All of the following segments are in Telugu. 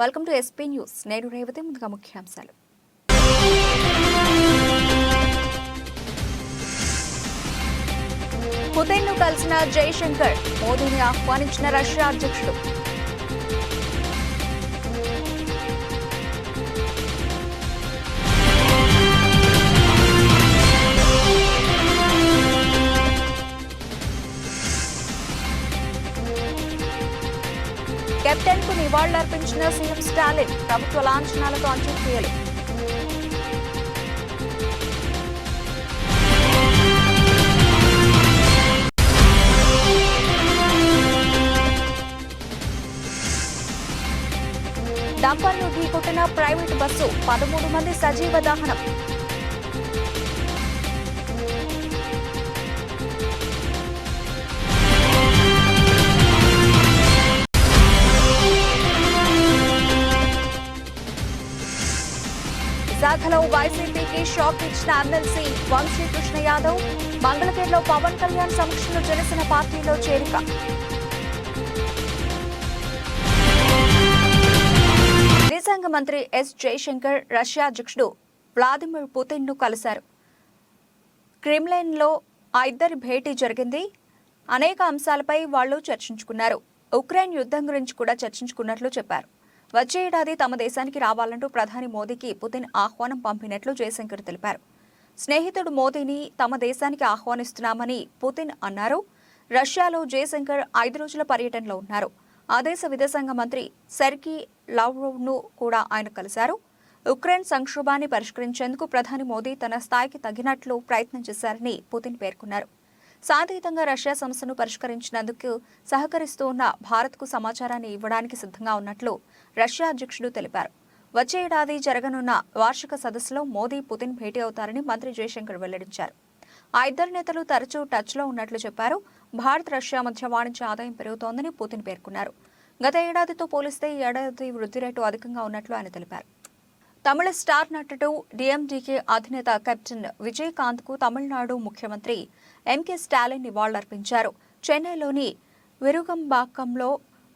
Welcome to SP news. నేను రేవతి. ముందుగా ముఖ్యాంశాలు. పుతిన్ను కలిసిన జైశంకర్, మోదీని ఆహ్వానించిన రష్యా అధ్యక్షుడు. కెప్టెన్ కు నివాళులర్పించిన సీఎం స్టాలిన్, ప్రభుత్వ లాంఛనాలతో అంత్యక్రియలు. డంపర్ను ఢీకొట్టిన ప్రైవేటు బస్సు, 13 మంది సజీవ దహనం. విశాఖలో వైసీపీకి షాక్ ఇచ్చిన ఎమ్మెల్సీ వంశీ కృష్ణ యాదవ్, మంగళగిరిలో పవన్ కళ్యాణ్ సమక్షంలో జనసేన పార్టీలో చేరిక. విదేశాంగ మంత్రి ఎస్ జైశంకర్ రష్యా అధ్యక్షుడు వ్లాదిమిర్ పుతిన్ ను కలిశారు. క్రెమ్లిన్లో ఆ ఇద్దరి భేటీ జరిగింది. అనేక అంశాలపై వాళ్లు చర్చించుకున్నారు. ఉక్రెయిన్ యుద్ధం గురించి కూడా చర్చించుకున్నట్లు చెప్పారు. వచ్చే ఏడాది తమ దేశానికి రావాలంటూ ప్రధాని మోదీకి పుతిన్ ఆహ్వానం పంపినట్లు జయశంకర్ తెలిపారు. స్నేహితుడు మోదీని తమ దేశానికి ఆహ్వానిస్తున్నామని పుతిన్ అన్నారు. రష్యాలో జయశంకర్ 5 రోజుల పర్యటనలో ఉన్నారు. ఆ దేశ విదేశాంగ మంత్రి సెర్గీ లావ్రోవ్ ను కూడా ఆయన కలిశారు. ఉక్రెయిన్ సంక్షోభాన్ని పరిష్కరించేందుకు ప్రధాని మోదీ తన స్థాయికి తగినట్లు ప్రయత్నం చేశారని పుతిన్ పేర్కొన్నారు. శాంతియుతంగా రష్యా సమస్యను పరిష్కరించినందుకు సహకరిస్తూ ఉన్న భారత్కు సమాచారాన్ని ఇవ్వడానికి సిద్ధంగా ఉన్నట్లు రష్యా అధ్యక్షుడు తెలిపారు. వచ్చే ఏడాది జరగనున్న వార్షిక సదస్సులో మోదీ పుతిన్ భేటీ అవుతారని మంత్రి జయశంకర్ వెల్లడించారు. ఆ ఇద్దరు నేతలు తరచూ టచ్లో ఉన్నట్లు చెప్పారు. భారత్ రష్యా మధ్య వాణిజ్య ఆదాయం పెరుగుతోందని పుతిన్ పేర్కొన్నారు. గత ఏడాదితో పోలిస్తే ఈ ఏడాది వృద్ధి రేటు అధికంగా ఉన్నట్లు ఆయన తెలిపారు. తమిళ స్టార్ నటుడు డిఎండికే అధినేత కెప్టెన్ విజయకాంత్ కు తమిళనాడు ముఖ్యమంత్రి ఎంకే స్టాలిన్ నివాళులర్పించారు. చెన్నైలోని విరుగంబాకంలో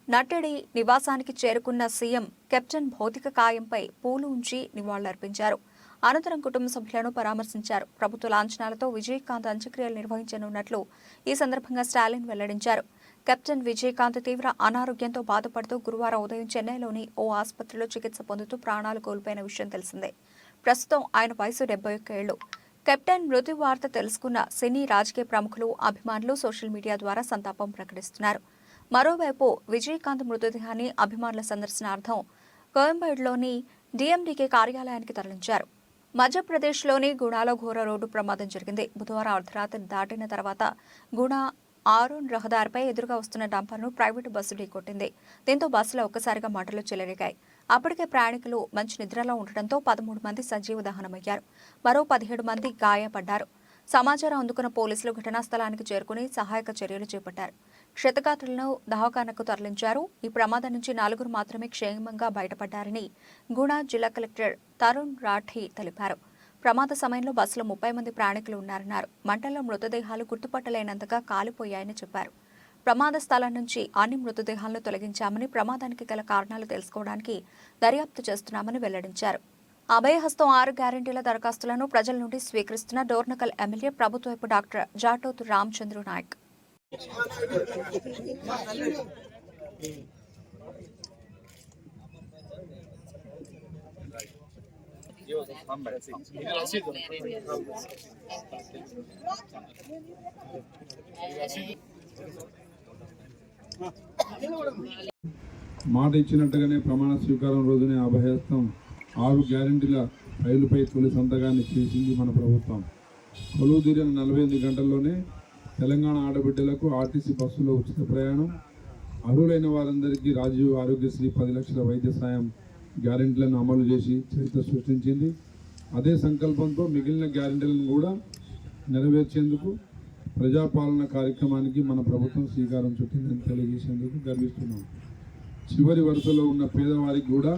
నటుడి నివాసానికి చేరుకున్న సీఎం కెప్టెన్ భౌతిక కాయంపై పూలు ఉంచి నివాళులర్పించారు. అనంతరం కుటుంబ సభ్యులను పరామర్శించారు. ప్రభుత్వ లాంఛనాలతో విజయకాంత్ అంత్యక్రియలు నిర్వహించనున్నట్లు ఈ సందర్భంగా స్టాలిన్ వెల్లడించారు. కెప్టెన్ విజయకాంత్ తీవ్ర అనారోగ్యంతో బాధపడుతూ గురువారం ఉదయం చెన్నైలోని ఓ ఆసుపత్రిలో చికిత్స పొందుతూ ప్రాణాలు కోల్పోయిన విషయం తెలిసిందే. ప్రస్తుతం ఆయన వయసు 71 ఏళ్లు. కెప్టెన్ మృతి వార్త తెలుసుకున్న సినీ రాజకీయ ప్రముఖులు, అభిమానులు సోషల్ మీడియా ద్వారా సంతాపం ప్రకటిస్తున్నారు. మరోవైపు విజయకాంత్ మృతదేహాన్ని అభిమానుల సందర్శనార్థం కోయంబేడులోని డిఎండికే కార్యాలయానికి తరలించారు. మధ్యప్రదేశ్లోని గుణాలో ఘోర రోడ్డు ప్రమాదం జరిగింది. బుధవారం అర్ధరాత్రి దాటిన తర్వాత గుణ ఆరోన్ రహదారిపై ఎదురుగా వస్తున్న డంపర్ను ప్రైవేటు బస్సు ఢీకొట్టింది. దీంతో బస్సులో ఒక్కసారిగా మంటలు చెలరేగాయి. అప్పటికే ప్రయాణికులు మంచి నిద్రలో ఉండటంతో 13 మంది సజీవ దహనమయ్యారు. మరో 17 మంది గాయపడ్డారు. సమాచారం అందుకున్న పోలీసులు ఘటనా స్థలానికి చేరుకుని సహాయక చర్యలు చేపట్టారు. క్షతగాత్రులను దవాఖానకు తరలించారు. ఈ ప్రమాదం నుంచి 4 మాత్రమే క్షేమంగా బయటపడ్డారని గుణ జిల్లా కలెక్టర్ తరుణ్ రాఠీ తెలిపారు. ప్రమాద సమయంలో బస్సులో 30 మంది ప్రయాణికులు ఉన్నారన్నారు. మంటల్లో మృతదేహాలు గుర్తుపట్టలేనంతగా కాలిపోయాయని చెప్పారు. ప్రమాద స్థలం నుంచి అన్ని మృతదేహాలను తొలగించామని, ప్రమాదానికి గల కారణాలు తెలుసుకోవడానికి దర్యాప్తు చేస్తున్నామని వెల్లడించారు. అభయహస్తం 6 గ్యారెంటీల దరఖాస్తులను ప్రజల నుండి స్వీకరిస్తున్న డోర్నకల్ ఎమ్మెల్యే ప్రభుత్వపు డాక్టర్ జాటోతు రామచంద్ర నాయక్. మాట ఇచ్చినట్టుగానే ప్రమాణ స్వీకారం రోజునే అభయహస్తం 6 గ్యారెంటీల రైలుపై తొలి సంతకాన్ని చేసింది మన ప్రభుత్వం. కొలువు తీరిన 48 గంటల్లోనే తెలంగాణ ఆడబిడ్డలకు ఆర్టీసీ బస్సులో ఉచిత ప్రయాణం, అర్హులైన వారందరికీ రాజీవ్ ఆరోగ్యశ్రీ 10 లక్షల వైద్య సాయం గ్యారెంటీలను అమలు చేసి చరిత్ర సృష్టించింది. అదే సంకల్పంతో మిగిలిన గ్యారెంటీలను కూడా నెరవేర్చేందుకు ప్రజాపాలన కార్యక్రమానికి మన ప్రభుత్వం శ్రీకారం చుట్టిందని తెలియజేసేందుకు గర్విస్తున్నాం. చివరి వరుసలో ఉన్న పేదవారికి కూడా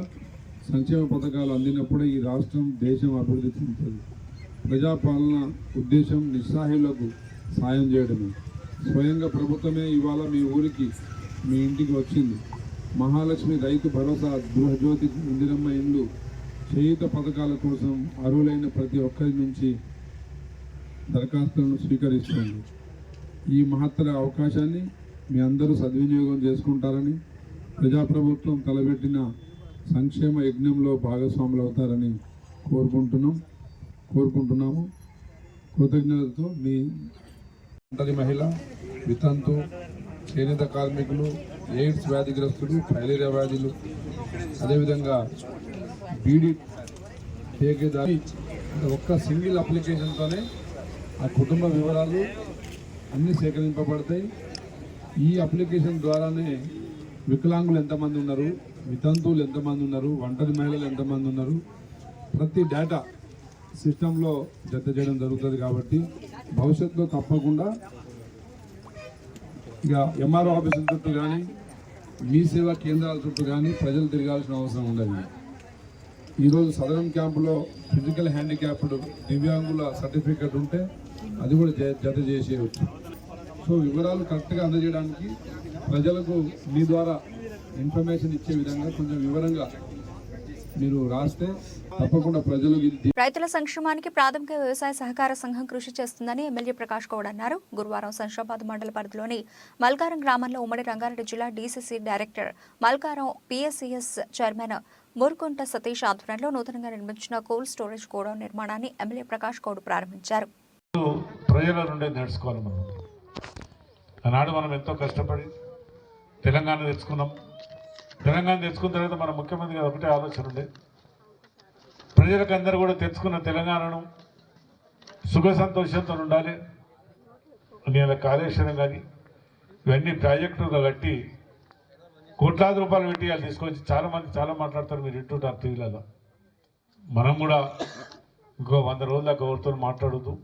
సంక్షేమ పథకాలు అందినప్పుడే ఈ రాష్ట్రం, దేశం అభివృద్ధి చెందుతుంది. ప్రజాపాలన ఉద్దేశం నిస్సహాయులకు సాయం చేయడమే. స్వయంగా ప్రభుత్వమే ఇవాళ మీ ఊరికి, మీ ఇంటికి వచ్చింది. మహాలక్ష్మి రైతు భరోసా, గృహజ్యోతి, ఇందిరమ్మ ఇండ్లు, చేయూత పథకాల కోసం అర్హులైన ప్రతి ఒక్కరి నుంచి దరఖాస్తులను స్వీకరిస్తుంది. ఈ మహత్తర అవకాశాన్ని మీ అందరూ సద్వినియోగం చేసుకుంటారని, ప్రజాప్రభుత్వం తలపెట్టిన సంక్షేమ యజ్ఞంలో భాగస్వాములు అవుతారని కోరుకుంటున్నాము. కృతజ్ఞతతో మీ ఒంటరి మహిళ, వితంతు, చేనేత కార్మికులు, ఎయిడ్స్ వ్యాధిగ్రస్తులు, ఫైలేరియా వ్యాధులు, అదేవిధంగా బీడీ ఠేకేదారి ఒక్క సింగిల్ అప్లికేషన్తోనే ఆ కుటుంబ వివరాలు అన్నీ సేకరింపబడతాయి. ఈ అప్లికేషన్ ద్వారానే వికలాంగులు ఎంతమంది ఉన్నారు, వితంతువులు ఎంతమంది ఉన్నారు, ఒంటరి మహిళలు ఎంతమంది ఉన్నారు, ప్రతి డేటా సిస్టంలో జత చేయడం జరుగుతుంది. కాబట్టి భవిష్యత్తులో తప్పకుండా ఇక ఎంఆర్ఓ ఆఫీసుల చుట్టూ కానీ, మీ సేవా కేంద్రాల చుట్టూ కానీ ప్రజలు తిరగాల్సిన అవసరం ఉండదు. ఈరోజు సదరం క్యాంపులో ఫిజికల్ హ్యాండిక్యాప్డ్ దివ్యాంగుల సర్టిఫికెట్ ఉంటే అది కూడా జత చేసేయవచ్చు. సో వివరాలు కరెక్ట్గా అందజేయడానికి ప్రజలకు మీ ద్వారా ఇన్ఫర్మేషన్ ఇచ్చే విధంగా కొంచెం వివరంగా మీరు రాస్తే తప్పకుండా ప్రజలు. రైతుల సంక్షేమానికి ప్రాథమిక వ్యవసాయ సహకార సంఘం కృషి చేస్తుందని ఎమ్మెల్యే ప్రకాష్ గౌడ్ అన్నారు. గురువారం శంషాబాద్ మండల పరిధిలోని మల్కారం గ్రామంలో ఉమ్మడి రంగారెడ్డి జిల్లా DCC director, Malkaram PSCS chairman Murukunta Satish ఆధ్వర్యంలో నూతనంగా నిర్మించిన కోల్డ్ స్టోరేజ్ గోడౌన్ నిర్మాణాన్ని ఎమ్మెల్యే ప్రకాష్ గౌడ్ ప్రారంభించారు. ప్రజల నుండి నేర్చుకోవాలి. ఆనాడు మనం ఎంతో కష్టపడి తెలంగాణ తెచ్చుకున్నాం. తెలంగాణ తెచ్చుకున్న తర్వాత మన ముఖ్యమంత్రి గారు ఒకటే ఆలోచన ఉండే, ప్రజలకు అందరూ కూడా తెచ్చుకున్న తెలంగాణను సుఖ సంతోషంతో ఉండాలి. నేను కాళేశ్వరం కానీ ఇవన్నీ ప్రాజెక్టులు కట్టి కోట్లాది రూపాయలు పెట్టి వాళ్ళు తీసుకొచ్చి చాలామంది చాలా మాట్లాడతారు, మీరు ఇంటుంటారు టీవీలలో. మనం కూడా ఇంకో 100 రోజుల దాకా ఎవరితో మాట్లాడద్దు,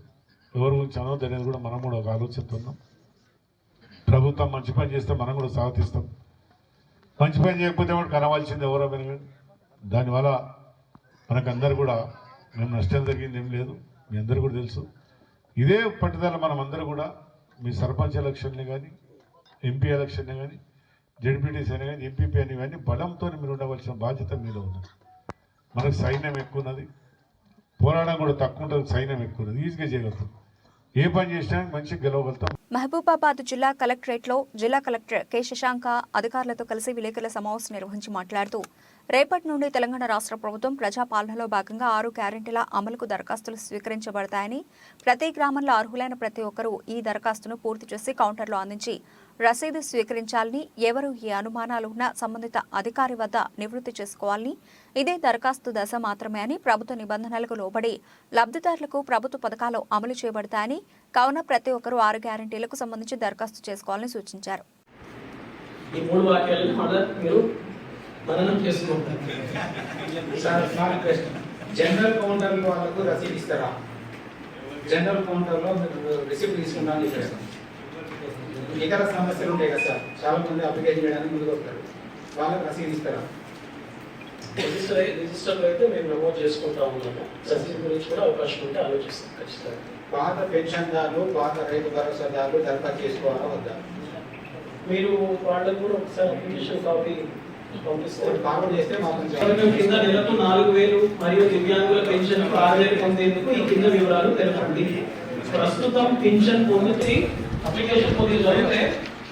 ఎవరి గురించి అనవద్దు అనేది కూడా మనం కూడా ఒక ఆలోచిస్తున్నాం. ప్రభుత్వం మంచి పని చేస్తే మనం కూడా స్వాగతిస్తాం. మంచి పని చేయకపోతే కూడా కనవాల్సింది ఎవరో కానీ దానివల్ల మనకందరూ కూడా మేము నష్టం జరిగింది ఏం లేదు, మీ అందరూ కూడా తెలుసు. ఇదే పట్టుదల మనం అందరూ కూడా మీ సర్పంచ్ ఎలక్షన్ని కానీ, ఎంపీ ఎలక్షన్ని కానీ, జడ్పీటీసీ అని కానీ, ఎంపీపీ అని కానీ బలంతో మీరు ఉండవలసిన బాధ్యత మీలో ఉన్నది. మనకు సైన్యం ఎక్కువ ఉన్నది, పోరాటం కూడా తక్కువ ఉంటుంది, సైన్యం ఎక్కువ ఉన్నది, ఈజీగా చేయగలుగుతాం. ఏ పని చేసినా మంచిగా గెలవగలుగుతాం. మహబూబాబాద్ జిల్లా కలెక్టరేట్లో జిల్లా కలెక్టర్ కె శశాంక అధికారులతో కలిసి విలేకరుల సమావేశం నిర్వహించి మాట్లాడుతూ, రేపటి నుండి తెలంగాణ రాష్ట్ర ప్రభుత్వం ప్రజాపాలనలో భాగంగా 6 గ్యారెంటీల అమలుకు దరఖాస్తులు స్వీకరించబడతాయని, ప్రతి గ్రామంలో అర్హులైన ప్రతి ఒక్కరూ ఈ దరఖాస్తును పూర్తి చేసి కౌంటర్లో అందించి రసీదు స్వీకరించాలని, ఎవరు ఈ అనుమానాలు ఉన్న సంబంధిత అధికారి వద్ద నివృత్తి చేసుకోవాలని, ఇదే దరఖాస్తు దశ మాత్రమే అని, ప్రభుత్వ నిబంధనలకు లోబడి లబ్ధిదారులకు ప్రభుత్వ పథకాలు అమలు చేయబడతాయని, కావున ప్రతి ఒక్కరూ 6 గ్యారెంటీలకు సంబంధించి దరఖాస్తు చేసుకోవాలని సూచించారు. ఈ 3 వాక్యాలను మళ్ళీ మీరు మననం చేసుకుంటారు. జనరల్ కౌంటర్లో వాళ్ళకు రసీదు ఇస్తారా? జనరల్ కౌంటర్లో మీరు రిసిప్ట్ తీసుకుంటామని చెప్పేస్తాం. ఇతర సమస్యలు ఉంటాయి కదా సార్, చాలా మంది అప్లికేషన్ చేయడానికి ముందుకు వస్తారు, వాళ్ళకి రసీదు ఇస్తారా? రిజిస్టర్లో అయితే మేము నమోదు చేసుకుంటా ఉన్నాము. రసీదు గురించి కూడా అవకాశం ఉంటే ఆలోచిస్తాం ఖచ్చితంగా. పాత పెన్షన్దారులు, పాత రైతు భరోసాదారులు దరఖాస్తు చేసుకోవాలా వద్దా? మీరు వాళ్ళకు కూడా ఒకసారి అప్లికేషన్ కాపీ పంపిస్తారు. ఫార్వర్డ్ చేస్తే మాత్రం కింద నెలకు 4,000 మరియు దివ్యాంగుల పెన్షన్ 6,000 పొందేందుకు ఈ కింద వివరాలు తెలపండి. ప్రస్తుతం పెన్షన్ పొందుతూ అప్లికేషన్ పొంది జరిగితే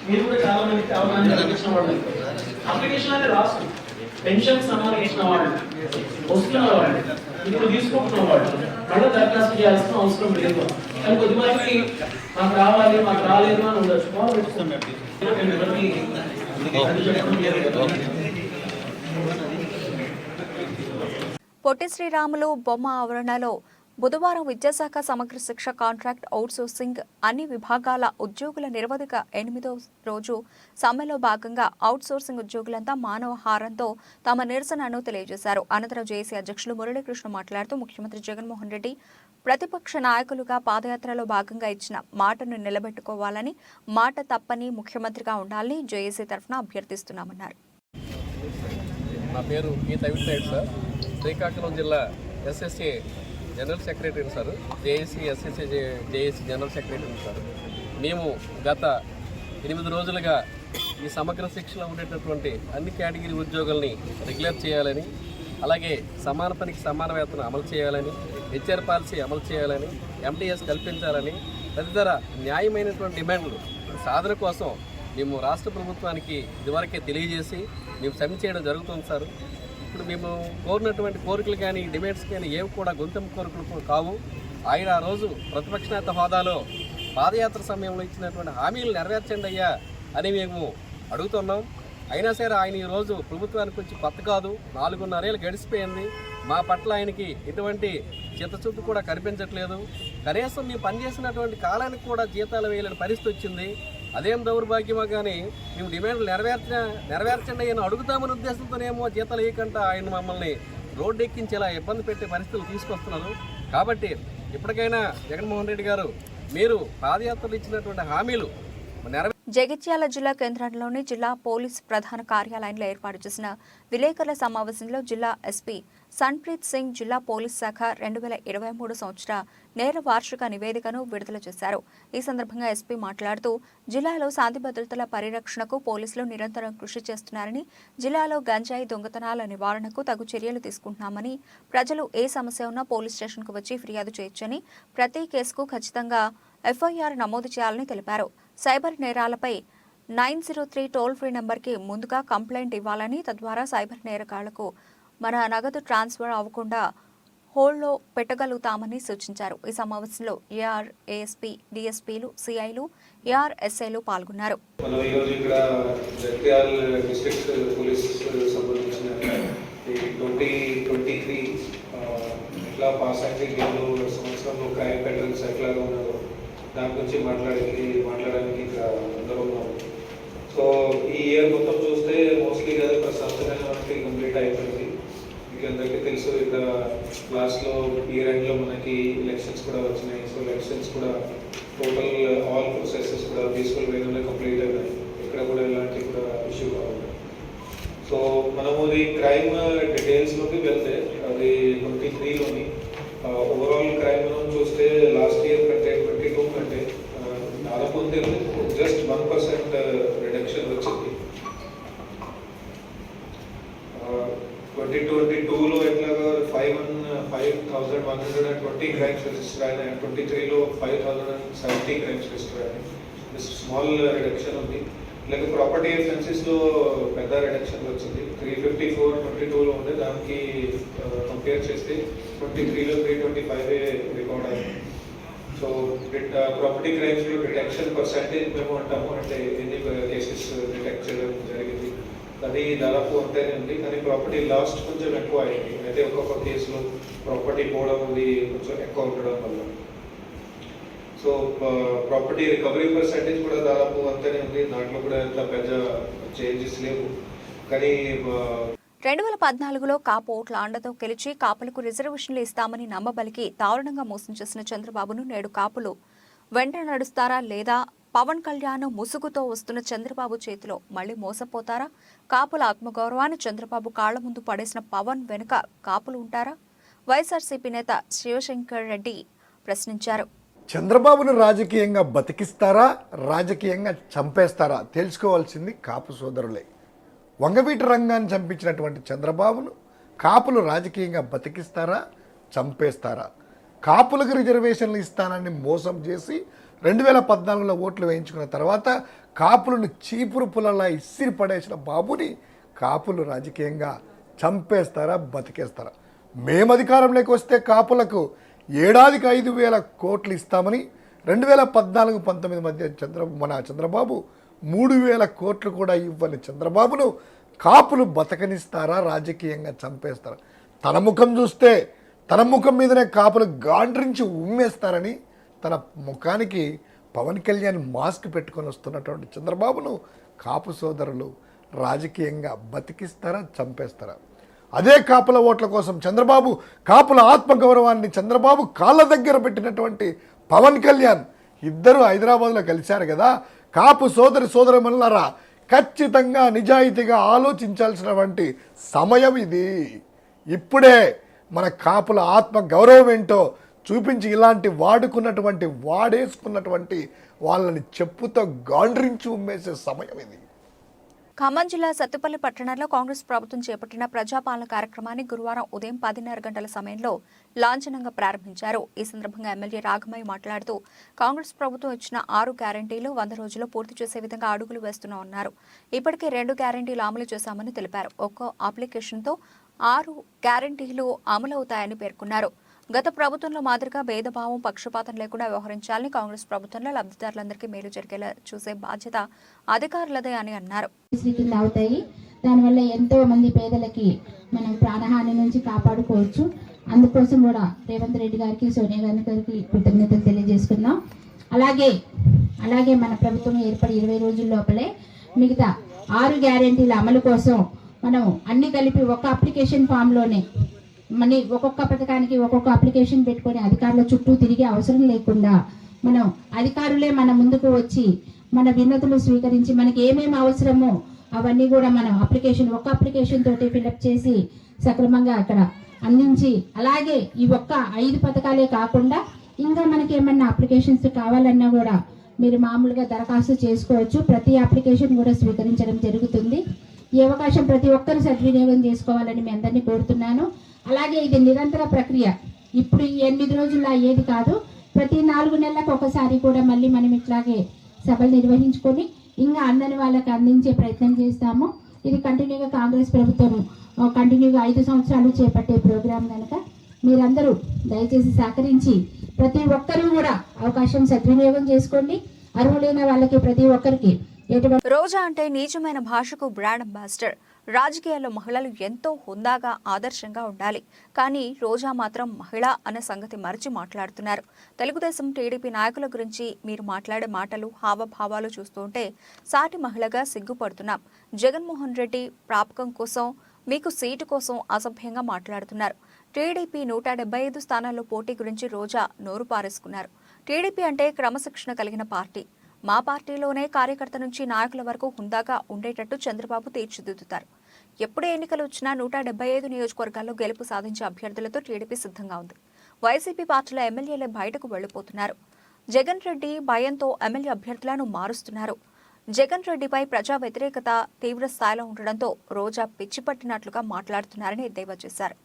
మీరు కూడా చాలా మందికి అవగాహన కల్పించిన వాళ్ళు అప్లికేషన్ అనేది రాసు పెన్షన్ సంబంధించిన వాళ్ళు వస్తున్న వాళ్ళు ఇప్పుడు తీసుకుంటున్న వాళ్ళు మళ్ళీ దరఖాస్తు చేయాల్సిన అవసరం లేదు. కానీ కొద్దిమందికి మాకు రావాలి, మాకు రాలేదు అని ఉండొచ్చు. పొట్టి శ్రీరాములు బొమ్మ ఆవరణలో బుధవారం విద్యాశాఖ సమగ్ర శిక్ష కాంట్రాక్ట్ అవుట్సోర్సింగ్ అన్ని విభాగాల ఉద్యోగుల నిరవధిక 8వ రోజు సమ్మెలో భాగంగా అవుట్సోర్సింగ్ ఉద్యోగులంతా మానవ హారంతో తమ నిరసనను తెలియజేశారు. అనంతరం జేఏసీ అధ్యక్షులు మురళీకృష్ణ మాట్లాడుతూ, ముఖ్యమంత్రి జగన్మోహన్ రెడ్డి ప్రతిపక్ష నాయకులుగా పాదయాత్రలో భాగంగా ఇచ్చిన మాటను నిలబెట్టుకోవాలని, మాట తప్పని ముఖ్యమంత్రిగా ఉండాలని జేఏసీ తరఫున అభ్యర్థిస్తున్నామన్నారు. నా పేరు పి తవిట్నాయుడు సార్, శ్రీకాకుళం జిల్లా SSA general secretary sir, JAC SSA JAC general secretary sir. మేము గత 8 రోజులుగా ఈ సమగ్ర శిక్షలో ఉండేటటువంటి అన్ని కేటగిరీ ఉద్యోగుల్ని రెగ్యులర్ చేయాలని, అలాగే సమాన పనికి సమాన వేతనం అమలు చేయాలని, హెచ్ఆర్ పాలసీ అమలు చేయాలని, ఎంటీఎస్ కల్పించాలని తదితర న్యాయమైనటువంటి డిమాండ్లు సాధన కోసం మేము రాష్ట్ర ప్రభుత్వానికి ఇదివరకే తెలియజేసి మేము సబ్మిట్ చేయడం జరుగుతుంది సార్. ఇప్పుడు మేము కోరినటువంటి కోరికలు కానీ డిమాండ్స్ కానీ ఏవి కూడా గొంతెమ్మ కోరికలు కావు. ఆయన ఆ రోజు ప్రతిపక్ష నేత హోదాలో పాదయాత్ర సమయంలో ఇచ్చినటువంటి హామీలు నెరవేర్చండి అయ్యా అని మేము అడుగుతున్నాం. అయినా సరే ఆయన ఈరోజు ప్రభుత్వానికి వచ్చి కొత్త కాదు, 4.5 ఏళ్ళు గడిచిపోయింది. మా పట్ల ఆయనకి ఎటువంటి చిత్తశుద్ధి కూడా కనిపించట్లేదు. కనీసం మేము పనిచేసినటువంటి కాలానికి కూడా జీతాలు వేయలేని పరిస్థితి వచ్చింది. అదేం దౌర్భాగ్యమో కానీ మేము డిమాండ్లు నెరవేర్చండి అని అడుగుతామని ఉద్దేశంతోనేమో జీతాలు వేయకుండా ఆయన మమ్మల్ని రోడ్డు ఎక్కించేలా ఇబ్బంది పెట్టే పరిస్థితులు తీసుకొస్తున్నారు. కాబట్టి ఇప్పటికైనా జగన్మోహన్ రెడ్డి గారు మీరు పాదయాత్రలు ఇచ్చినటువంటి హామీలు జగిత్యాల జిల్లా కేంద్రంలోని జిల్లా పోలీస్ ప్రధాన కార్యాలయంలో ఏర్పాటు చేసిన విలేకరుల సమావేశంలో జిల్లా ఎస్పీ సన్ప్రీత్ సింగ్ జిల్లా పోలీస్ శాఖ 2023 సంవత్సర నేర వార్షిక నివేదికను విడుదల చేశారు. ఈ సందర్భంగా ఎస్పీ మాట్లాడుతూ జిల్లాలో శాంతి భద్రతల పరిరక్షణకు పోలీసులు నిరంతరం కృషి చేస్తున్నారని, జిల్లాలో గంజాయి దొంగతనాల నివారణకు తగు చర్యలు తీసుకుంటున్నామని, ప్రజలు ఏ సమస్య ఉన్నా పోలీస్ స్టేషన్కు వచ్చి ఫిర్యాదు చేయొచ్చని, ప్రతి కేసుకు ఖచ్చితంగా ఎఫ్ఐఆర్ నమోదు చేయాలని తెలిపారు. సైబర్ నేరాలపై 903 టోల్ ఫ్రీ నెంబర్కి ముందుగా కంప్లైంట్ ఇవ్వాలని, తద్వారా సైబర్ నేరగాళ్లకు మన నగదు ట్రాన్స్ఫర్ అవ్వకుండా హోల్డ్లో పెట్టగలుగుతామని సూచించారు. ఈ సమావేశంలో ఏఆర్, ఏఎస్పీ, డీఎస్పీలు, సిఐలు, ఏఆర్, ఎస్ఐలు పాల్గొన్నారు. మనం ఈరోజు ఇక్కడ జగిత్యాల డిస్ట్రిక్ట్ పోలీస్ సంబంధించిన 2023 ఎట్లా పాస్ అయితే గేమ్లో సంవత్సరంలో క్రైమ్ ప్యాటర్న్స్ ఎట్లాగా ఉన్నారో దాని గురించి మాట్లాడడానికి ఇక్కడ అందరూ ఉన్నాము. సో ఈ ఇయర్ మొత్తం చూస్తే మోస్ట్లీ కదా ఒక సంవత్సరం మనకి కంప్లీట్ అయిపోయింది. మీకు అందరికీ తెలుసు ఇక్కడ లాస్ట్లో ఇయర్ ఎండ్లో మనకి ఎలక్షన్స్ కూడా వచ్చినాయి. సో ఎలక్షన్స్ కూడా టోటల్ ఆల్ ప్రొసెసెస్ కూడా పీస్ఫుల్ వేలోనే కంప్లీట్ అయినాయి. ఇక్కడ కూడా ఎలాంటి కూడా ఇష్యూ కావాలి. సో మనము ఈ క్రైమ్ డీటెయిల్స్లోకి వెళ్తే అది 23లోని ఓవరాల్ క్రైమ్ మనం చూస్తే లాస్ట్ ఇయర్ కంటే 22 కంటే దాదాపు ఉంది జస్ట్ 1% రిడక్షన్ వచ్చింది. 2022లో ఎట్లాగా 5,120 క్రైమ్స్ రిజిస్టర్ అయినాయి. 23లో 5,070 క్రైమ్స్ రిజిస్టర్ అయినాయి. స్మాల్ రిడక్షన్ ఉంది. లేక ప్రాపర్టీ అఫెన్సెస్లో పెద్ద రిడక్షన్ వచ్చింది. 354 22లో ఉండే దానికి కంపేర్ చేస్తే 23లో 325 రికార్డ్ అయింది. సో ప్రాపర్టీ క్రైమ్స్లో డిటెక్షన్ పర్సెంటేజ్ మేము అంటాము, అంటే ఎన్ని కేసెస్ డిటెక్ట్ చేయడం జరిగింది అది దాదాపు అంతేనే ఉంది. కానీ ప్రాపర్టీ లాస్ట్ కొంచెం ఎక్కువ అయింది. అయితే ఒక్కొక్క కేసులో ప్రాపర్టీ పోవడం ఉంది కొంచెం ఎక్కువ ఉండడం వల్ల. సో ప్రాపర్టీ రికవరీ పర్సెంటేజ్ కూడా దాదాపు అంతనే ఉంది. దాంట్లో కూడా ఎంత పెద్ద చేంజెస్ లేవు. కానీ 2014లో కాపు ఓట్ల అండతో గెలిచి కాపులకు రిజర్వేషన్లు ఇస్తామని నమ్మబలికి దారుణంగా మోసం చేసిన చంద్రబాబును నేడు కాపులు వెంట నడుస్తారా, లేదా పవన్ కళ్యాణ్ ముసుగుతో వస్తున్న చంద్రబాబు చేతిలో మళ్లీ మోసపోతారా? కాపుల ఆత్మగౌరవాన్ని చంద్రబాబు కాళ్ల ముందు పడేసిన పవన్ వెనుక కాపులు ఉంటారా? వైఎస్ఆర్సీపీ నేత శివశంకర్ రెడ్డి ప్రశ్నించారు. చంద్రబాబును రాజకీయంగా బతికిస్తారా, రాజకీయంగా చంపేస్తారా తెలుసుకోవాల్సింది కాపు సోదరులే. వంగవీటి రంగాన్ని చంపించినటువంటి చంద్రబాబును కాపులు రాజకీయంగా బతికిస్తారా, చంపేస్తారా? కాపులకు రిజర్వేషన్లు ఇస్తానని మోసం చేసి 2014లో ఓట్లు వేయించుకున్న తర్వాత కాపులను చీపురు పుల్లలా ఇసిరి పడేసిన బాబుని కాపులు రాజకీయంగా చంపేస్తారా, బతికేస్తారా? మేము అధికారంలోకి వస్తే కాపులకు ఏడాదికి 5,000 కోట్లు ఇస్తామని 2014-19 మధ్య మన చంద్రబాబు 3,000 కోట్లు కూడా ఇవ్వని చంద్రబాబును కాపులు బతకనిస్తారా, రాజకీయంగా చంపేస్తారా? తన ముఖం చూస్తే తన ముఖం మీదనే కాపులు గాండ్రించి ఉమ్మేస్తారని తన ముఖానికి పవన్ కళ్యాణ్ మాస్క్ పెట్టుకొని వస్తున్నటువంటి చంద్రబాబును కాపు సోదరులు రాజకీయంగా బతికిస్తారా, చంపేస్తారా? అదే కాపుల ఓట్ల కోసం చంద్రబాబు కాపుల ఆత్మగౌరవాన్ని చంద్రబాబు కాళ్ళ దగ్గర పెట్టినటువంటి పవన్ కళ్యాణ్ ఇద్దరు హైదరాబాద్లో కలిశారు కదా. కాపు సోదరుమనులారా, ఖచ్చితంగా నిజాయితీగా ఆలోచించాల్సినటువంటి సమయం ఇది. ఇప్పుడే మన కాపుల ఆత్మ గౌరవం ఏంటో చూపించి ఇలాంటి వాడేసుకున్నటువంటి వాళ్ళని చెప్పుతో గాండ్రించి ఉమ్మేసే సమయం ఇది. ఖమ్మం జిల్లా సత్తుపల్లి పట్టణంలో కాంగ్రెస్ ప్రభుత్వం చేపట్టిన ప్రజాపాలన కార్యక్రమాన్ని గురువారం ఉదయం 10:30 గంటల సమయంలో లాంఛనంగా ప్రారంభించారు. ఈ సందర్భంగా ఎమ్మెల్యే రాఘమయ్య మాట్లాడుతూ కాంగ్రెస్ ప్రభుత్వం ఇచ్చిన 6 గ్యారంటీలు 100 రోజుల్లో పూర్తి చేసే విధంగా అడుగులు వేస్తున్నామన్నారు. ఇప్పటికే 2 గ్యారంటీలు అమలు చేశామని తెలిపారు. ఒక్కో అప్లికేషన్తో 6 గ్యారంటీలు అమలవుతాయని పేర్కొన్నారు. గత ప్రభుత్వంలో మాదిరిగా భేదభావం పక్షపాతం లేకుండా వ్యవహరించాలని, కాంగ్రెస్ ప్రభుత్వంలో లబ్ధిదారులందరికీ మేలు జరిగేలా చూసే బాధ్యత అధికారులదే అని అన్నారు. అవుతాయి. దానివల్ల ఎంతో మంది పేదలకి మనం ప్రాణహాని నుంచి కాపాడుకోవచ్చు. అందుకోసం కూడా రేవంత్ రెడ్డి గారికి, సోనియా గాంధీ గారికి కృతజ్ఞతలు తెలియజేసుకుందాం. అలాగే మన ప్రభుత్వం ఏర్పడి 20 రోజుల లోపలే మిగతా 6 గ్యారెంటీల అమలు కోసం మనం అన్ని కలిపి ఒక అప్లికేషన్ ఫామ్లోనే ఒక్కొక్క పథకానికి ఒక్కొక్క అప్లికేషన్ పెట్టుకొని అధికారుల చుట్టూ తిరిగే అవసరం లేకుండా మనం అధికారులే మన ముందుకు వచ్చి మన విన్నతులు స్వీకరించి మనకి ఏమేమి అవసరమో అవన్నీ కూడా మనం ఒక అప్లికేషన్ తోటి ఫిల్అప్ చేసి సక్రమంగా అక్కడ అందించి, అలాగే ఈ 5 పథకాలే కాకుండా ఇంకా మనకి ఏమన్నా అప్లికేషన్స్ కావాలన్నా కూడా మీరు మామూలుగా దరఖాస్తు చేసుకోవచ్చు. ప్రతి అప్లికేషన్ కూడా స్వీకరించడం జరుగుతుంది. ఈ అవకాశం ప్రతి ఒక్కరు సద్వినియోగం చేసుకోవాలని మీ అందరినీ కోరుతున్నాను. అలాగే ఇది నిరంతర ప్రక్రియ. ఇప్పుడు 8 రోజుల్లో అయ్యేది కాదు. ప్రతి 4 నెలలకు ఒకసారి కూడా మళ్ళీ మనం ఇట్లాగే సభలు నిర్వహించుకొని ఇంకా అందని వాళ్ళకి అందించే ప్రయత్నం చేస్తాము. ఇది కంటిన్యూగా కాంగ్రెస్ ప్రభుత్వం కంటిన్యూగా 5 సంవత్సరాలు చేపట్టే ప్రోగ్రాం కనుక మీరందరూ దయచేసి సహకరించి ప్రతి ఒక్కరూ కూడా అవకాశం సద్వినియోగం చేసుకోండి. అర్హులైన వాళ్ళకి ప్రతి ఒక్కరికి రోజా అంటే నిజమైన భాషకు బ్రాండ్ అంబాసిడర్. రాజకీయాల్లో మహిళలు ఎంతో హుందాగా ఆదర్శంగా ఉండాలి. కానీ రోజా మాత్రం మహిళ అనే సంగతి మరిచి మాట్లాడుతున్నారు. తెలుగుదేశం టీడీపీ నాయకుల గురించి మీరు మాట్లాడే మాటలు, హావభావాలు చూస్తుంటే సాటి మహిళగా సిగ్గుపడుతున్నాం. జగన్మోహన్ రెడ్డి ప్రాపకం కోసం, మీకు సీటు కోసం అసభ్యంగా మాట్లాడుతున్నారు. టీడీపీ 175 స్థానాల్లో పోటీ గురించి రోజా నోరు పారేసుకున్నారు. టీడీపీ అంటే క్రమశిక్షణ కలిగిన పార్టీ. మా పార్టీలోనే కార్యకర్త నుంచి నాయకుల వరకు హుందాగా ఉండేటట్టు చంద్రబాబు తీర్చిదిద్దుతారు. ఎప్పుడు ఎన్నికలు వచ్చినా 175 నియోజకవర్గాల్లో గెలుపు సాధించే అభ్యర్థులతో టీడీపీ సిద్ధంగా ఉంది. వైసీపీ పార్టీలో ఎమ్మెల్యేలే బయటకు వెళ్లిపోతున్నారు. జగన్ రెడ్డి భయంతో ఎమ్మెల్యే అభ్యర్థులను మారుస్తున్నారు. జగన్ రెడ్డిపై ప్రజా వ్యతిరేకత తీవ్ర స్థాయిలో ఉండడంతో రోజా పిచ్చిపట్టినట్లుగా మాట్లాడుతున్నారని ఎద్దేవా చేశారు.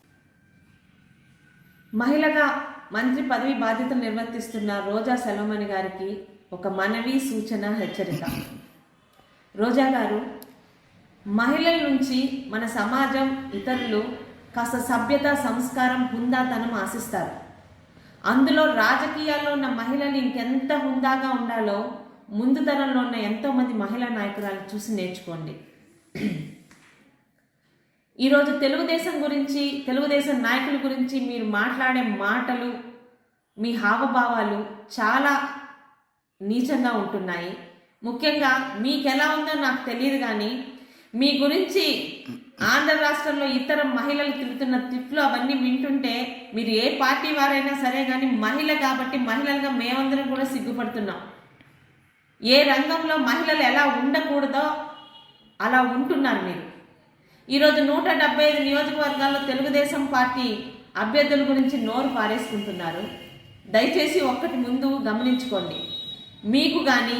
మహిళగా మంత్రి పదవి బాధ్యతలు నిర్వర్తిస్తున్న రోజా సెల్వమణి గారికి ఒక మనవి, సూచన, హెచ్చరిక. రోజా గారు, మహిళల నుంచి మన సమాజం, ఇతరులు కాస్త సభ్యత, సంస్కారం, హుందాతనం ఆశిస్తారు. అందులో రాజకీయాల్లో ఉన్న మహిళలు ఇంకెంత హుందాగా ఉండాలో ముందు తరంలో ఉన్న ఎంతోమంది మహిళా నాయకురాలను చూసి నేర్చుకోండి. ఈరోజు తెలుగుదేశం గురించి, తెలుగుదేశం నాయకుల గురించి మీరు మాట్లాడే మాటలు, మీ హావభావాలు చాలా నీచంగా ఉంటున్నాయి. ముఖ్యంగా మీకు ఎలా ఉందో నాకు తెలియదు, కానీ మీ గురించి ఆంధ్ర రాష్ట్రంలో ఇతర మహిళలు తిరుగుతున్న తిట్లు అవన్నీ వింటుంటే మీరు ఏ పార్టీ వారైనా సరే కానీ మహిళ కాబట్టి మహిళలుగా మేమందరం కూడా సిగ్గుపడుతున్నాం. ఏ రంగంలో మహిళలు ఎలా ఉండకూడదో అలా ఉంటున్నారు మీరు. ఈరోజు 175 నియోజకవర్గాల్లో తెలుగుదేశం పార్టీ అభ్యర్థుల గురించి నోరు పారేసుకుంటున్నారు. దయచేసి ఒక్కటి ముందు గమనించుకోండి. మీకు కానీ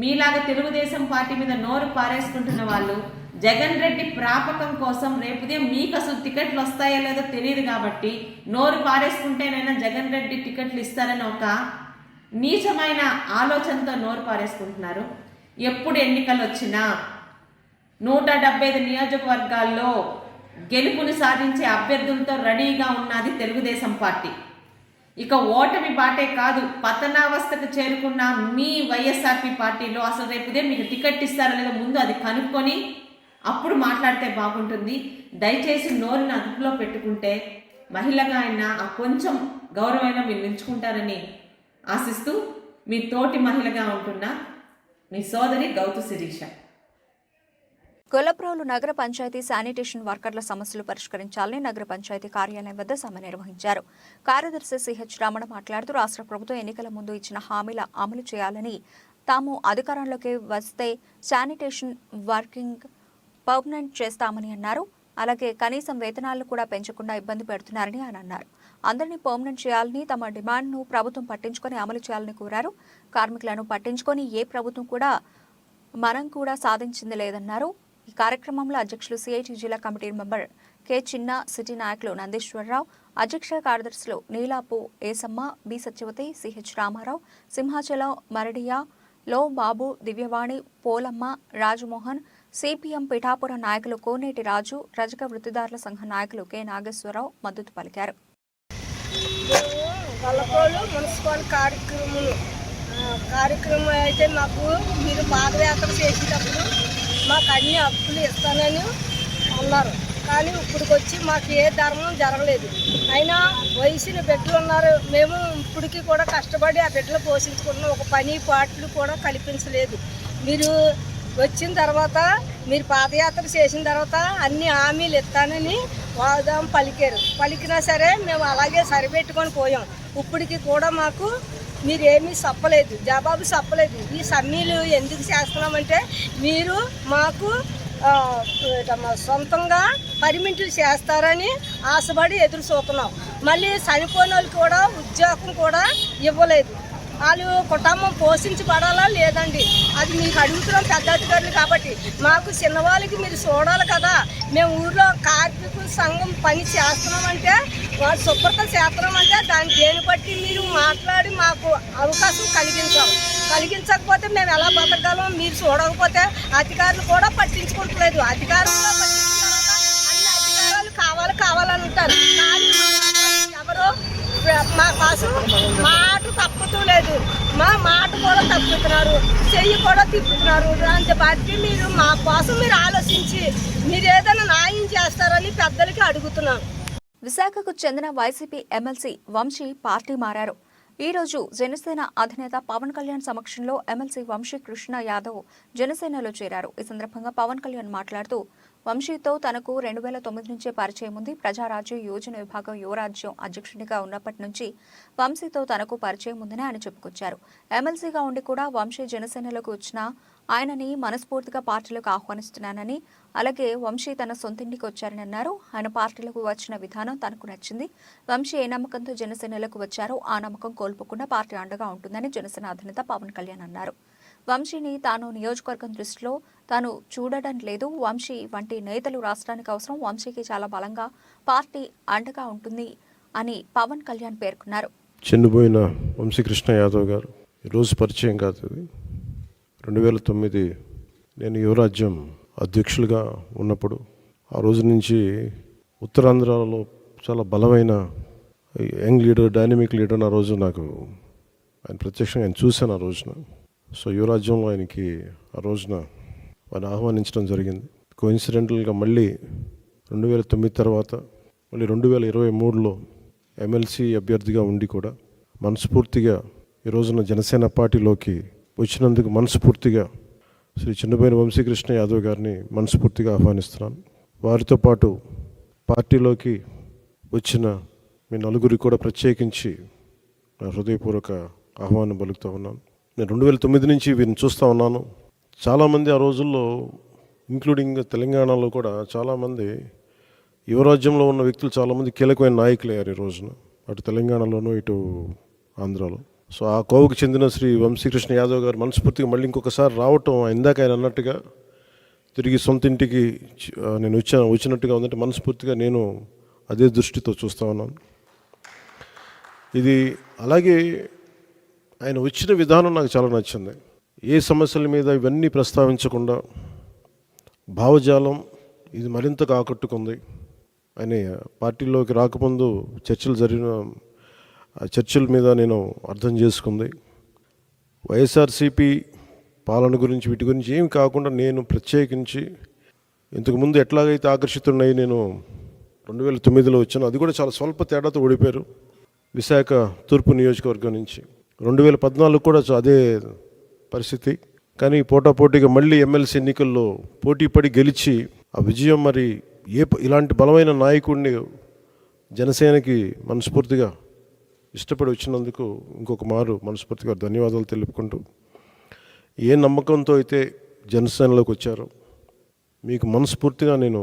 మీలాగా తెలుగుదేశం పార్టీ మీద నోరు పారేసుకుంటున్న వాళ్ళు జగన్ రెడ్డి ప్రాపకం కోసం రేపుదే మీకు అసలు టికెట్లు వస్తాయో లేదో తెలియదు కాబట్టి నోరు పారేసుకుంటేనైనా జగన్ రెడ్డి టికెట్లు ఇస్తారని ఒక నీచమైన ఆలోచనతో నోరు పారేసుకుంటున్నారు. ఎప్పుడు ఎన్నికలు వచ్చినా 175 నియోజకవర్గాల్లో గెలుపుని సాధించే అభ్యర్థులతో రెడీగా ఉన్నది తెలుగుదేశం పార్టీ. ఇక ఓటమి బాటే కాదు, పతనావస్థకు చేరుకున్న మీ వైఎస్ఆర్పీ పార్టీలో అసలు రేపుదే మీకు టికెట్ ఇస్తారో లేదో ముందు అది కనుక్కొని అప్పుడు మాట్లాడితే బాగుంటుంది. దయచేసి నోరుని అదుపులో పెట్టుకుంటే మహిళగా అయినా ఆ కొంచెం గౌరవమైనా మీరు నిలుచుకుంటారని ఆశిస్తూ మీ తోటి మహిళగా ఉంటున్న మీ సోదరి గౌతు శిరీష. గొల్లప్రోలు నగర పంచాయతీ శానిటేషన్ వర్కర్ల సమస్యలు పరిష్కరించాలని నగర పంచాయతీ కార్యాలయం వద్ద సమ్మె నిర్వహించారు. కార్యదర్శి సిహెచ్ రమణ మాట్లాడుతూ రాష్ట్ర ప్రభుత్వం ఎన్నికల ముందు ఇచ్చిన హామీల అమలు చేయాలని, తాము అధికారంలోకి వస్తే శానిటేషన్ వర్కింగ్ పర్మనెంట్ చేస్తామని అన్నారు. అలాగే కనీసం వేతనాలను కూడా పెంచకుండా ఇబ్బంది పెడుతున్నారని ఆయన అన్నారు. అందరినీ పర్మనెంట్ చేయాలని, తమ డిమాండ్ను ప్రభుత్వం పట్టించుకొని అమలు చేయాలని కోరారు. కార్మికులను పట్టించుకొని ఏ ప్రభుత్వం కూడా మనం కూడా సాధించింది లేదన్నారు. ఈ కార్యక్రమంలో అధ్యక్షులు సిఐటి జిల్లా కమిటీ మెంబర్ కె చిన్న, సిటీ నాయకులు నందీశ్వరరావు, అధ్యక్ష కార్యదర్శులు నీలాపు ఏసమ్మ, బి సత్యవతి, సిహెచ్ రామారావు, సింహాచలం, మరడియా, లో బాబు, దివ్యవాణి, పోలమ్మ, రాజమోహన్, సిపిఎం పిఠాపురం నాయకులు కోనేటి రాజు, రజక వృత్తిదారుల సంఘ నాయకులు కె నాగేశ్వరరావు మద్దతు పలికారు. గొల్లకోలు మున్సిపల్ కార్యక్రమం అయితే మాకు మీరు పాదయాత్ర చేసేటప్పుడు మాకు అన్ని హక్కులు ఇస్తానని అన్నారు. కానీ ఇప్పటికొచ్చి మాకు ఏ ధర్మం జరగలేదు. అయినా వయసున బిడ్డలు ఉన్నారు. మేము ఇప్పటికీ కూడా కష్టపడి ఆ బిడ్డలు పోషించుకుంటున్నాం. ఒక పని పాటలు కూడా కల్పించలేదు. మీరు వచ్చిన తర్వాత, మీరు పాదయాత్ర చేసిన తర్వాత అన్ని హామీలు ఇస్తానని వాగ్దానం పలికినా సరే మేము అలాగే సరిపెట్టుకొని పోయాం. ఇప్పటికి కూడా మాకు మీరేమీ చెప్పలేదు, జవాబు చెప్పలేదు. ఈ సమ్మెలు ఎందుకు చేస్తున్నామంటే మీరు మాకు సొంతంగా పర్మిట్లు చేస్తారని ఆశపడి ఎదురు చూస్తున్నాం. మళ్ళీ చనిపోయిన వాళ్ళకి కూడా ఉద్యోగం కూడా ఇవ్వలేదు. వాళ్ళు కుటుంబం పోషించబడాలా లేదండి, అది మీకు అడుగుతున్నాం పెద్ద అధికారులు కాబట్టి. మాకు చిన్నవాళ్ళకి మీరు చూడాలి కదా. మేము ఊర్లో కార్మిక సంఘం పని చేస్తున్నామంటే, వాళ్ళు శుభ్రత చేస్తున్నామంటే దాన్ని దేని బట్టి మీరు మాట్లాడి మాకు అవకాశం కలిగించకపోతే మేము ఎలా బతకగలం? మీరు చూడకపోతే అధికారులు కూడా పట్టించుకోవట్లేదు. అధికారులు అన్ని అధికారాలు కావాలని ఉంటారు. ఎవరో మా కోసం మాట తప్పుతూ లేదు. మా మాట కూడా తప్పుతున్నారు, చెయ్యి కూడా తిప్పుతున్నారు. దాని బట్టి మీరు మా కోసం మీరు ఆలోచించి మీరు ఏదైనా న్యాయం చేస్తారని పెద్దలకి అడుగుతున్నాను. విశాఖకు చెందిన వైసీపీ ఎమ్మెల్సీ వంశీ పార్టీ మారారు. ఈ రోజు జనసేన అధినేత పవన్ కళ్యాణ్ సమక్షంలో ఎమ్మెల్సీ వంశీ కృష్ణ యాదవ్ జనసేనలో చేరారు. ఈ సందర్భంగా పవన్ కళ్యాణ్ మాట్లాడుతూ, వంశీతో తనకు 2009 నుంచే పరిచయం ఉంది. ప్రజారాజ్యం యోజన విభాగం యువరాజ్యం అధ్యక్షుడిగా ఉన్నప్పటి నుంచి వంశీతో తనకు పరిచయం ఉందని ఆయన చెప్పుకొచ్చారు. ఎమ్మెల్సీగా ఉండి కూడా వంశీ జనసేనలోకి వచ్చిన ఆయనని మనస్ఫూర్తిగా పార్టీలోకి ఆహ్వానిస్తున్నానని, అలాగే వంశీ తన సొంతింటికి వచ్చారని అన్నారు. ఆయన పార్టీలకు వచ్చిన విధానం తనకు నచ్చింది. వంశీ ఏ నమ్మకంతో జనసేనలోకి వచ్చారో ఆ నమ్మకం కోల్పోకుండా పార్టీ అండగా ఉంటుందని జనసేన అధినేత పవన్ కళ్యాణ్ అన్నారు. వంశీని తాను నియోజకవర్గం దృష్టిలో తాను చూడడం లేదు. వంశీ వంటి నేతలు రాష్ట్రానికి అవసరం. వంశీకి చాలా బలంగా పార్టీ అండగా ఉంటుంది అని పవన్ కళ్యాణ్ పేర్కొన్నారు. చెన్నుపోయిన వంశీకృష్ణ యాదవ్ గారు ఈరోజు పరిచయం కాదు. 2009 నేను యువరాజ్యం అధ్యక్షులుగా ఉన్నప్పుడు ఆ రోజు నుంచి ఉత్తరాంధ్రలో చాలా బలమైన యంగ్ లీడర్, డైనమిక్ లీడర్. ఆ రోజు నాకు ఆయన ప్రత్యక్షంగా ఆయన చూశాను ఆ రోజున. సో యువరాజ్యంలో ఆయనకి ఆ రోజున ఆయన ఆహ్వానించడం జరిగింది. కోఇన్సిడెంటల్గా మళ్ళీ 2009 తర్వాత మళ్ళీ 2023లో ఎమ్మెల్సీ అభ్యర్థిగా ఉండి కూడా మనస్ఫూర్తిగా ఈ రోజున జనసేన పార్టీలోకి వచ్చినందుకు మనస్ఫూర్తిగా శ్రీ చిన్నబోయిన వంశీకృష్ణ యాదవ్ గారిని మనస్ఫూర్తిగా ఆహ్వానిస్తున్నాను. వారితో పాటు పార్టీలోకి వచ్చిన మీ నలుగురికి కూడా ప్రత్యేకించి నా హృదయపూర్వక ఆహ్వానం పలుకుతూ ఉన్నాను. నేను 2009 నుంచి వీరిని చూస్తూ ఉన్నాను. చాలామంది ఆ రోజుల్లో, ఇంక్లూడింగ్ తెలంగాణలో కూడా చాలామంది యువరాజ్యంలో ఉన్న వ్యక్తులు చాలామంది కీలకమైన నాయకులు అయ్యారు ఈ రోజున, అటు తెలంగాణలోనూ ఇటు ఆంధ్రాలో. సో ఆ కోవకు చెందిన శ్రీ వంశీకృష్ణ యాదవ్ గారు మనస్ఫూర్తిగా మళ్ళీ ఇంకొకసారి రావటం, ఇందాక ఆయన అన్నట్టుగా తిరిగి సొంత ఇంటికి నేను వచ్చినట్టుగా ఉందంటే మనస్ఫూర్తిగా నేను అదే దృష్టితో చూస్తూ ఉన్నాను. ఇది అలాగే ఆయన వచ్చిన విధానం నాకు చాలా నచ్చింది. ఏ సమస్యల మీద ఇవన్నీ ప్రస్తావించకుండా భావజాలం ఇది మరింతగా ఆకట్టుకుంది. ఆయన పార్టీలోకి రాకముందు జరిగిన చర్చల మీద నేను అర్థం చేసుకుంది. వైఎస్ఆర్సీపీ పాలన గురించి వీటి గురించి ఏమి కాకుండా నేను ప్రత్యేకించి ఇంతకుముందు ఎట్లాగైతే ఆకర్షితున్నాయి నేను 2009లో వచ్చాను. అది కూడా చాలా స్వల్ప తేడాతో ఓడిపోయారు విశాఖ తూర్పు నియోజకవర్గం నుంచి. 2014 కూడా అదే పరిస్థితి. కానీ పోటాపోటీగా మళ్ళీ ఎమ్మెల్సీ ఎన్నికల్లో పోటీపడి గెలిచి ఆ విజయం మరి ఇలాంటి బలమైన నాయకుడిని జనసేనకి మనస్ఫూర్తిగా ఇష్టపడి వచ్చినందుకు ఇంకొక మారు మనస్ఫూర్తిగా ధన్యవాదాలు తెలుపుకుంటూ, ఏ నమ్మకంతో అయితే జనసేనలోకి వచ్చారో మీకు మనస్ఫూర్తిగా నేను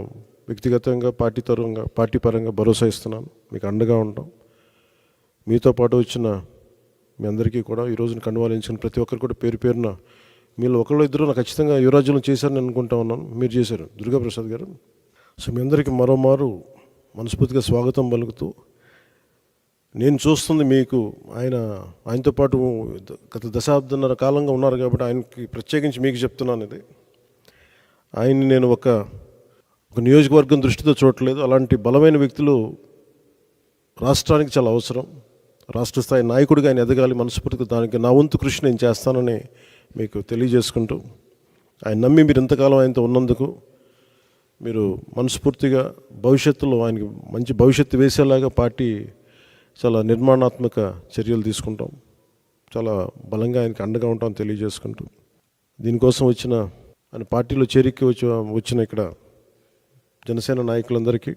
వ్యక్తిగతంగా పార్టీ పరంగా భరోసా ఇస్తున్నాను. మీకు అండగా ఉంటాం. మీతో పాటు వచ్చిన మీ అందరికీ కూడా ఈరోజున కండువాలించిన ప్రతి ఒక్కరు కూడా పేరు పేరున మీలో ఒకళ్ళు ఇద్దరు నాకు ఖచ్చితంగా యువరాజ్యంలో చేశారని అనుకుంటా ఉన్నాను. మీరు చేశారు దుర్గాప్రసాద్ గారు. సో మీ అందరికీ మరోమారు మనస్ఫూర్తిగా స్వాగతం పలుకుతూ, నేను చూస్తుంది మీకు ఆయనతో పాటు గత దశాబ్దన్నర కాలంగా ఉన్నారు కాబట్టి ఆయనకి ప్రత్యేకించి మీకు చెప్తున్నాను. ఇది ఆయన్ని నేను ఒక నియోజకవర్గం దృష్టితో చూడట్లేదు. అలాంటి బలమైన వ్యక్తులు రాష్ట్రానికి చాలా అవసరం. రాష్ట్ర స్థాయి నాయకుడిగా ఆయన ఎదగాలి. మనస్ఫూర్తిగా దానికి నా వంతు కృషి నేను చేస్తానని మీకు తెలియజేసుకుంటూ, ఆయన నమ్మి మీరు ఇంతకాలం ఆయనతో ఉన్నందుకు మీరు మనస్ఫూర్తిగా భవిష్యత్తులో ఆయనకి మంచి భవిష్యత్తు వేసేలాగా పార్టీ చాలా నిర్మాణాత్మక చర్యలు తీసుకుంటాం. చాలా బలంగా ఆయనకి అండగా ఉంటాం తెలియజేసుకుంటూ, దీనికోసం ఆయన పార్టీలో చేరిక వచ్చిన ఇక్కడ జనసేన నాయకులందరికీ,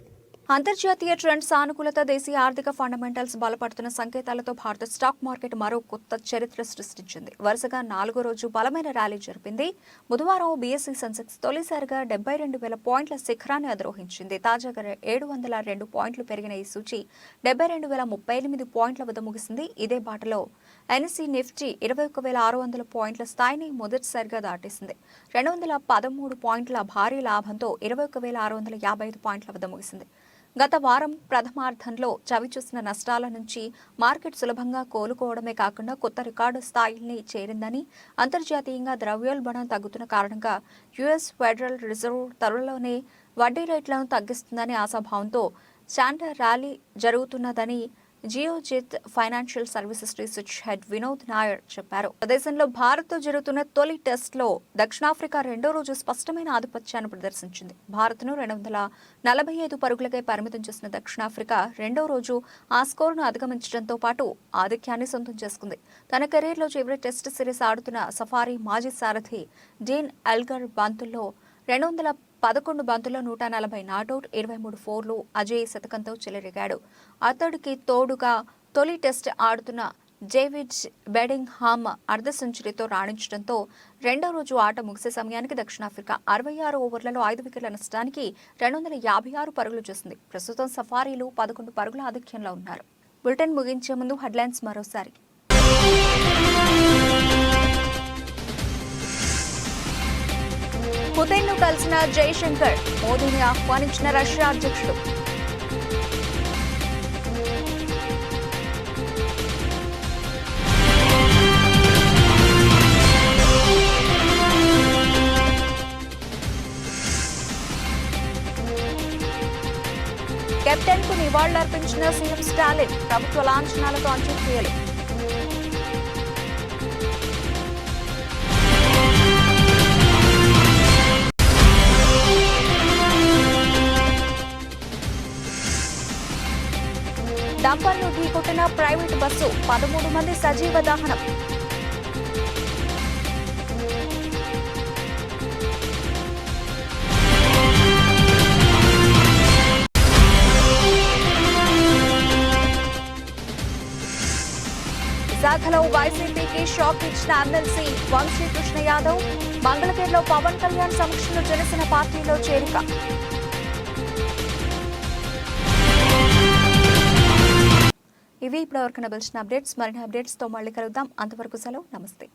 అంతర్జాతీయ ట్రెండ్ సానుకూలత, దేశీయ ఆర్థిక ఫండమెంటల్స్ బలపడుతున్న సంకేతాలతో భారత స్టాక్ మార్కెట్ మరో కొత్త చరిత్ర సృష్టించింది. వరుసగా 4వ రోజు బలమైన ర్యాలీ జరిపింది. బుధవారం బీఎస్ఈ సెన్సెక్స్ తొలిసారిగా 72,000 పాయింట్ల శిఖరాన్ని అధిరోహించింది. తాజాగా 702 పాయింట్లు పెరిగిన ఈ సూచి 72,038 పాయింట్ల వద్ద ముగిసింది. ఇదే బాటలో ఎన్ఎస్ఈ నిఫ్టీ 21,600 పాయింట్ల స్థాయిని మొదటిసారిగా దాటేసింది. 213 పాయింట్ల భారీ లాభంతో 21,655 పాయింట్ల వద్ద ముగిసింది. గత వారం ప్రథమార్థంలో చవిచూసిన నష్టాల నుంచి మార్కెట్ సులభంగా కోలుకోవడమే కాకుండా కొత్త రికార్డు స్థాయిల్ని చేరిందని, అంతర్జాతీయంగా ద్రవ్యోల్బణం తగ్గుతున్న కారణంగా యుఎస్ ఫెడరల్ రిజర్వ్ త్వరలోనే వడ్డీ రేట్లను తగ్గిస్తుందనే ఆశాభావంతో స్టాండర్డ్ ర్యాలీ జరుగుతున్నదని Geojit financial services research head Vinod Nair చెప్పారు. దేశంలో భారత్తో జరుగుతున్న తొలి టెస్ట్లో దక్షిణాఫ్రికా రెండో రోజు స్పష్టమైన ఆధిపత్యాన్ని ప్రదర్శించింది. భారత్ను 245 పరుగులకే పరిమితం చేసిన దక్షిణాఫ్రికా రెండో రోజు ఆ స్కోరును అధిగమించడంతో పాటు ఆధిక్యాన్ని సొంతం చేసుకుంది. తన కెరీర్లో చివరి టెస్ట్ సిరీస్ ఆడుతున్న సఫారీ మాజీ సారథి డీన్ ఎల్గర్ బంతుల్లో 211 బంతుల్లో 140 నాటౌట్, 23 ఫోర్లు, అజయ్ శతకంతో చెలరేగాడు. అతడికి తోడుగా తొలి టెస్ట్ ఆడుతున్న డేవిడ్ బెడింగ్హామ్ అర్ధ సెంచరీతో రాణించడంతో రెండో రోజు ఆట ముగిసే సమయానికి దక్షిణాఫ్రికా 66 ఓవర్లలో 5 వికెట్ల నష్టానికి 256 పరుగులు చేసింది. ప్రస్తుతం సఫారీలు 11 పరుగుల ఆధిక్యంలో ఉన్నారు. బులెటిన్ ముగించే ముందు హెడ్లైన్స్ మరోసారి. పుతిన్ను కలిసిన జైశంకర్, మోదీని ఆహ్వానించిన రష్యా అధ్యక్షుడు. కెప్టెన్ కు నివాళులర్పించిన సీఎం స్టాలిన్, ప్రభుత్వ లాంఛనాలతో అంత్యక్రియలు. డంపర్ను ఢీకొట్టిన ప్రైవేటు బస్సు, 13 మంది సజీవ దహనం. విశాఖలో వైసీపీకి షాక్ ఇచ్చిన ఎమ్మెల్సీ వంశీకృష్ణ యాదవ్, మంగళగిరిలో పవన్ కళ్యాణ్ సమక్షంలో జనసేన పార్టీలో చేరిక. ఇవి ఇప్పటివరకు నిలిచిన అప్డేట్స్. మరిన్ని అప్డేట్స్తో మళ్ళీ కలుద్దాం. అంతవరకు సెలవు. నమస్తే.